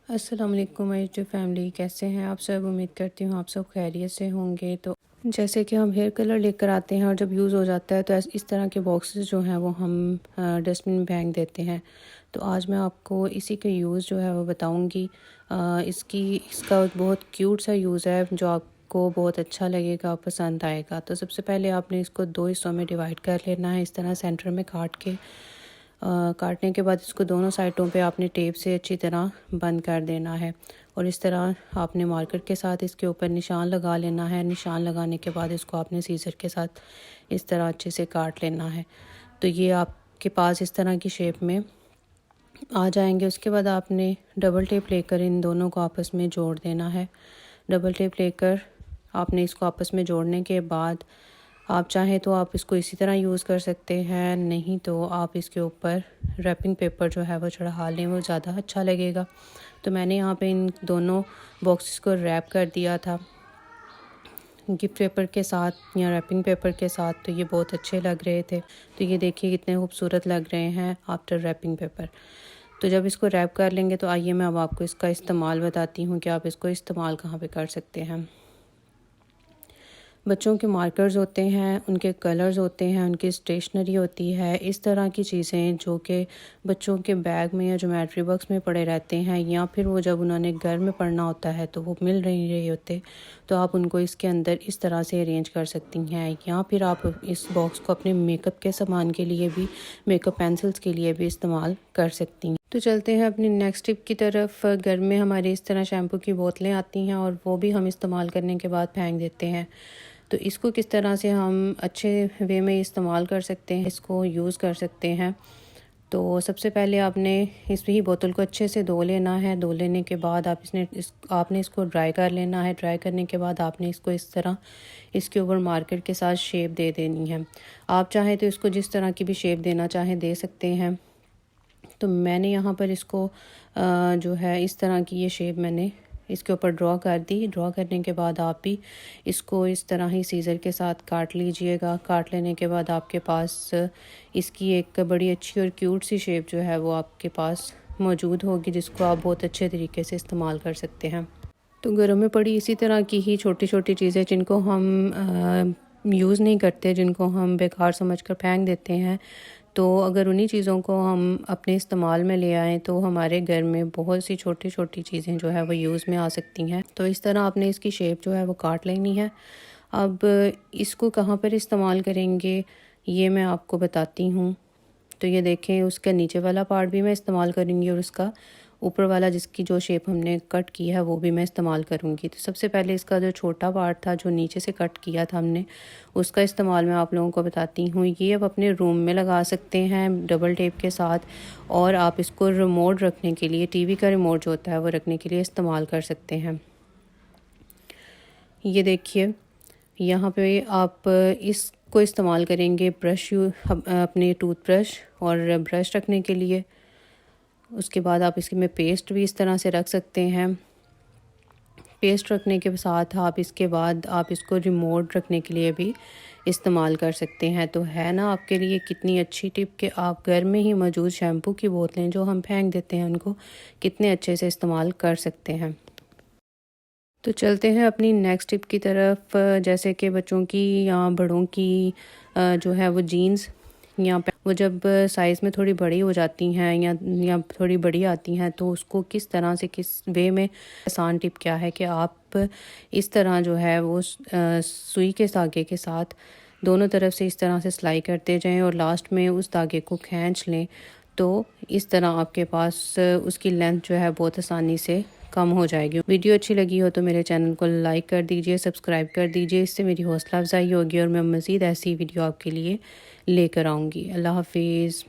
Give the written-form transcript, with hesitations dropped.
अस्सलाम वालेकुम my YouTube family, कैसे हैं आप सब। उम्मीद करती हूँ आप सब खैरियत से होंगे। तो जैसे कि हम हेयर कलर लेकर आते हैं और जब यूज़ हो जाता है तो इस तरह के बॉक्सेस जो हैं वो हम डस्टबिन में फेंक देते हैं। तो आज मैं आपको इसी का यूज़ जो है वो बताऊँगी। इसका बहुत क्यूट सा यूज़ है जो आपको बहुत अच्छा लगेगा, पसंद आएगा। तो सबसे पहले आपने इसको दो हिस्सों में डिवाइड कर लेना है, इस तरह सेंटर में काटने के बाद इसको दोनों साइडों पे आपने टेप से अच्छी तरह बंद कर देना है और इस तरह आपने मार्कर के साथ इसके ऊपर निशान लगा लेना है। निशान लगाने के बाद इसको आपने सीजर के साथ इस तरह अच्छे से काट लेना है। तो ये आपके पास इस तरह की शेप में आ जाएंगे। उसके बाद आपने डबल टेप लेकर इन दोनों को आपस में जोड़ देना है। डबल टेप लेकर आपने इसको आपस में जोड़ने के बाद आप चाहें तो आप इसको इसी तरह यूज़ कर सकते हैं, नहीं तो आप इसके ऊपर रैपिंग पेपर जो है वो चढ़ा लें, वो ज़्यादा अच्छा लगेगा। तो मैंने यहाँ पे इन दोनों बॉक्सेस को रैप कर दिया था गिफ्ट पेपर के साथ या रैपिंग पेपर के साथ। तो ये बहुत अच्छे लग रहे थे। तो ये देखिए कितने खूबसूरत लग रहे हैं आफ्टर रैपिंग पेपर। तो जब इसको रैप कर लेंगे तो आइए मैं अब आपको इसका इस्तेमाल बताती हूँ कि आप इसको इस्तेमाल कहाँ पे कर सकते हैं। बच्चों के मार्कर्स होते हैं, उनके कलर्स होते हैं, उनकी स्टेशनरी होती है, इस तरह की चीज़ें जो कि बच्चों के बैग में या ज्योमेट्री बॉक्स में पड़े रहते हैं, या फिर वो जब उन्होंने घर में पढ़ना होता है तो वो मिल नहीं रहे होते, तो आप उनको इसके अंदर इस तरह से अरेंज कर सकती हैं। या फिर आप इस बॉक्स को अपने मेकअप के सामान के लिए भी, मेकअप पेंसिल्स के लिए भी इस्तेमाल कर सकती हैं। तो चलते हैं अपनी नेक्स्ट टिप की तरफ। घर में हमारे इस तरह शैम्पू की बोतलें आती हैं और वो भी हम इस्तेमाल करने के बाद फेंक देते हैं। तो इसको किस तरह से हम अच्छे वे में इस्तेमाल कर सकते हैं, इसको यूज़ कर सकते हैं। तो सबसे पहले आपने इस ही बोतल को अच्छे से धो लेना है। धो लेने के बाद आपने इसको ड्राई कर लेना है। ड्राई करने के बाद आपने इसको इस तरह इसके ऊपर मार्कर के साथ शेप दे देनी है। आप चाहें तो इसको जिस तरह की भी शेप देना चाहें दे सकते हैं। तो मैंने यहाँ पर इसको जो है इस तरह की ये शेप मैंने इसके ऊपर ड्रॉ कर दी। ड्रॉ करने के बाद आप भी इसको इस तरह ही सीज़र के साथ काट लीजिएगा। काट लेने के बाद आपके पास इसकी एक बड़ी अच्छी और क्यूट सी शेप जो है वो आपके पास मौजूद होगी, जिसको आप बहुत अच्छे तरीके से इस्तेमाल कर सकते हैं। तो घरों में पड़ी इसी तरह की ही छोटी छोटी चीज़ें जिनको हम यूज़ नहीं करते, जिनको हम बेकार समझकर फेंक देते हैं, तो अगर उन्हीं चीज़ों को हम अपने इस्तेमाल में ले आएँ तो हमारे घर में बहुत सी छोटी छोटी चीज़ें जो है वो यूज़ में आ सकती हैं। तो इस तरह आपने इसकी शेप जो है वो काट लेनी है। अब इसको कहाँ पर इस्तेमाल करेंगे ये मैं आपको बताती हूँ। तो ये देखें, उसका नीचे वाला पार्ट भी मैं इस्तेमाल करूँगी और उसका ऊपर वाला जिसकी जो शेप हमने कट की है वो भी मैं इस्तेमाल करूँगी। तो सबसे पहले इसका जो छोटा पार्ट था जो नीचे से कट किया था हमने, उसका इस्तेमाल मैं आप लोगों को बताती हूँ। ये अब अपने रूम में लगा सकते हैं डबल टेप के साथ, और आप इसको रिमोट रखने के लिए, टीवी का रिमोट जो होता है वो रखने के लिए इस्तेमाल कर सकते हैं। ये देखिए यहाँ पे आप इसको इस्तेमाल करेंगे अपने टूथब्रश और ब्रश रखने के लिए। उसके बाद आप इसमें पेस्ट भी इस तरह से रख सकते हैं। पेस्ट रखने के साथ आप इसके बाद आप इसको रिमोट रखने के लिए भी इस्तेमाल कर सकते हैं। तो है ना आपके लिए कितनी अच्छी टिप कि आप घर में ही मौजूद शैम्पू की बोतलें जो हम फेंक देते हैं उनको कितने अच्छे से इस्तेमाल कर सकते हैं। तो चलते हैं अपनी नेक्स्ट टिप की तरफ। जैसे कि बच्चों की या बड़ों की जो है वो जीन्स या वो जब साइज़ में थोड़ी बड़ी हो जाती हैं या थोड़ी बड़ी आती हैं, तो उसको किस तरह से, किस वे में, आसान टिप क्या है कि आप इस तरह जो है वो सुई के धागे के साथ दोनों तरफ से इस तरह से सिलाई करते जाएं और लास्ट में उस धागे को खींच लें। तो इस तरह आपके पास उसकी लेंथ जो है बहुत आसानी से कम हो जाएगी। वीडियो अच्छी लगी हो तो मेरे चैनल को लाइक कर दीजिए, सब्सक्राइब कर दीजिए। इससे मेरी हौसला अफजाई होगी और मैं मज़ीद ऐसी वीडियो आपके लिए लेकर आऊँगी। अल्लाह हाफिज़।